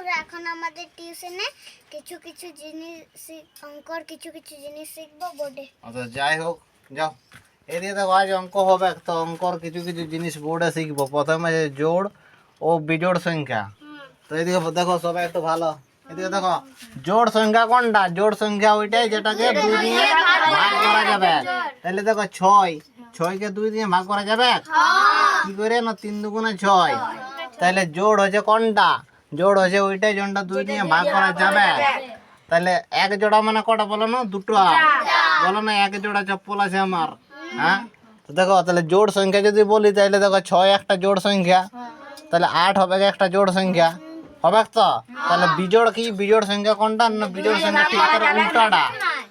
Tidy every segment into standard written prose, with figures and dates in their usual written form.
বন্ধুরা, এখন আমাদের টিউশনে কিছু কিছু জিনিস অঙ্কর কিছু কিছু জিনিস শিখবো বোর্ডে। আচ্ছা যাই হোক, যাও এদিকে দেখো। আজ অঙ্ক হবে, তো অঙ্কর কিছু কিছু জিনিস বোর্ডে শিখবো। প্রথমে যে জোড় ও বিজোড় সংখ্যা। তো এদিকে দেখো সবাই একটু ভালো, এদিকে দেখো জোড় সংখ্যা কোনটা? জোড় সংখ্যা ওইটাই যেটাকে 2 দিয়ে ভাগ করা যাবে। তাহলে দেখো 6, 6 কে 2 দিয়ে ভাগ করা যাবে কি করে? না 3 দুগুণে 6। তাহলে জোড় হচ্ছে কোনটা? জোড় হচ্ছে ওইটাই যেটা 2 দিয়ে ভাগ করা যাবে। তাহলে এক জোড়া মানে কটা বলো না? দুটো বলো না। এক জোড়া চপ্পল আছে আমার, হ্যাঁ? তো দেখো তাহলে জোড় সংখ্যা যদি বলি, তাহলে দেখো 6 একটা জোড় সংখ্যা, তাহলে 8 হবে একটা জোড় সংখ্যা, হবে তো? তাহলে বিজোড় কি? বিজোড় সংখ্যা কোনটা? না বিজোড় সংখ্যা ঠিক তার উল্টাটা।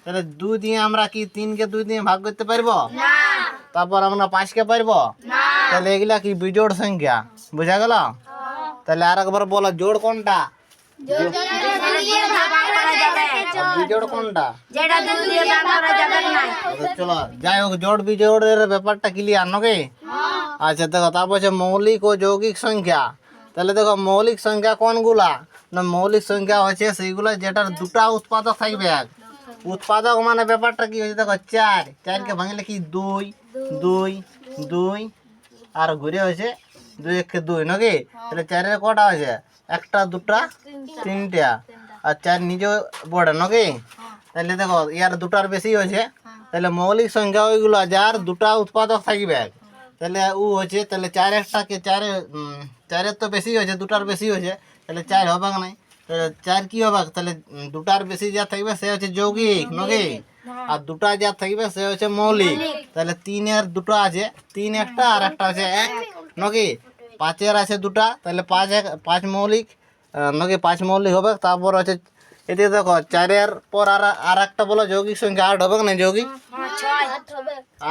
তাহলে 2 দিয়ে আমরা কি 3 কে 2 দিয়ে ভাগ করতে পারবো? তারপর আমরা 5 কে পারবো? তাহলে এগুলা কি? বিজোড় সংখ্যা। বুঝা গেল? তাহলে আর একবার বলো, জোড় কোনটা? বিজোড় কোনটা? চলো যাই হোক, জোড় বিজোড়ের ব্যাপারটা ক্লিয়ার নাকি? আচ্ছা দেখো, তারপর হচ্ছে মৌলিক ও যৌগিক সংখ্যা। তাহলে দেখো মৌলিক সংখ্যা কোনগুলা? না মৌলিক সংখ্যা হচ্ছে সেইগুলো যেটার দুটা উৎপাদক থাকবে। উৎপাদক মানে ব্যাপারটা কি হচ্ছে? দেখো 4, 4 কে ভাঙলে কি? 2, 2, 2 আর ঘুরে হয়েছে 2 1 2 নাকি? তাহলে 4-এর কটা আছে? একটা, দুটা, তিনটা, আর 4 নিজে বড় নাকি? তাহলে দেখো ইয়ার দুটার বেশি হয়েছে। তাহলে মৌলিক সংখ্যা ওইগুলো যার দুটা উৎপাদক থাকবে। তাহলে ও হচ্ছে, তাহলে 4 একটাকে 4-এর তো বেশি হয়েছে, দুটার বেশি হয়েছে, তাহলে 4 হবে না? তাহলে 4 কি হবে? তাহলে দুটার বেশি যা থাকবে সে হচ্ছে যৌগিক নাকি? আর দুটা যা থাকবে সে হচ্ছে মৌলিক। তাহলে 3-এর দুটো আছে, 3 একটা আর একটা আছে 1 নাকি? 5-এর আছে দুটা, তাহলে 5 মৌলিক নাকি? 5 মৌলিক হবে। তারপর আছে এদিকে দেখো 4-এর পর আর একটা বলো যৌগিক সংখ্যা 8 হবে না? যৌগিক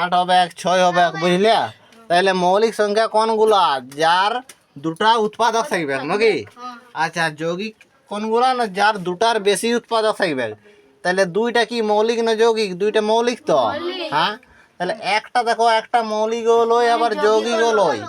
8 হবে, 6 হবে, বুঝলে? তাহলে মৌলিক সংখ্যা কোনগুলা? যার দুটা উৎপাদক থাকবে নাকি? আচ্ছা যৌগিক কোনগুলা? না যার দুটার বেশি উৎপাদক থাকবে। তাহলে দুইটা কি মৌলিক না যৌগিক? দুইটা মৌলিক তো, হ্যাঁ? তাহলে একটা দেখো, একটা মৌলিকও লই আবার যৌগিকও লই।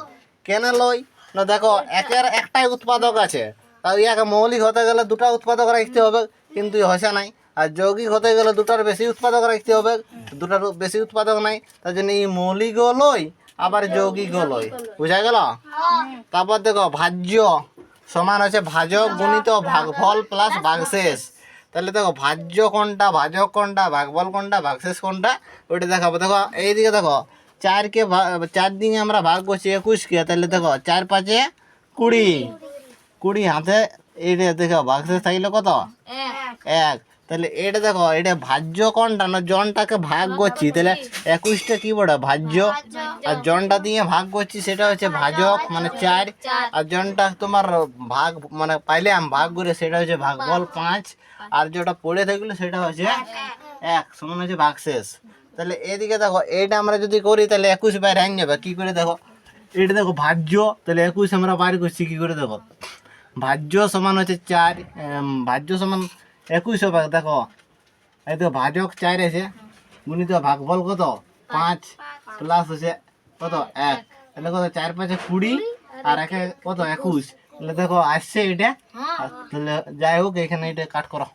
কেন লই? না দেখো একের একটাই উৎপাদক আছে, তাই ইয়াকে মৌলিক হতে গেলে দুটা উৎপাদক রাখতে হবে, কিন্তু হসে নাই। আর যৌগিক হতে গেলে দুটার বেশি উৎপাদক রাখতে হবে, দুটার বেশি উৎপাদক নাই। তার জন্য এই মৌলিকও লই আবার যৌগিকও লই। বুঝা গেল? তারপর দেখো ভাজ্য সমান হচ্ছে ভাজক গুণিত ভাগফল প্লাস ভাগশেষ। তাহলে দেখো ভাজ্য কোনটা, ভাজক কোনটা, ভাগফল কোনটা, ভাগশেষ কোনটা, ওইটা দেখাবো। দেখো এইদিকে দেখো 4-কে 4 দিয়ে আমরা ভাগ করছি 21-কে। তাহলে দেখো 4 5-এ 20, 20 হাতে এইটা দেখো ভাগশেষ থাকলে কত? 1। তাহলে এটা দেখো, এটা ভাজ্য কোনটা? না জনটাকে ভাগ করছি, তাহলে 21টা কি বড়? ভাজ্য। আর জনটা দিয়ে ভাগ করছি সেটা হচ্ছে ভাজক, মানে 4। আর জনটা তোমার ভাগ মানে পাইলাম ভাগ করে সেটা হচ্ছে ভাগফল 5। আর যেটা পড়ে থাকলো সেটা হচ্ছে 1 সমান হচ্ছে ভাগশেষ। তাহলে এদিকে দেখো এইটা আমরা যদি করি তাহলে 21 বাইরে আন যাবে কি করে? দেখো এটা দেখো ভাজ্য, তাহলে 21 আমরা বাইর করছি কি করে? দেখো ভাজ্য সমান হচ্ছে 4, ভাজ্য সমান 21 হবে। দেখো এই তো ভাজক 4 আছে গুণিত ভাগফল কত? 5 প্লাস হচ্ছে কত? 1। তাহলে কত? 4 5-এ 20 আর 1-এ কত? 21। তাহলে দেখো আসছে এটা। তাহলে যাই হোক এখানে এটা কাট করো।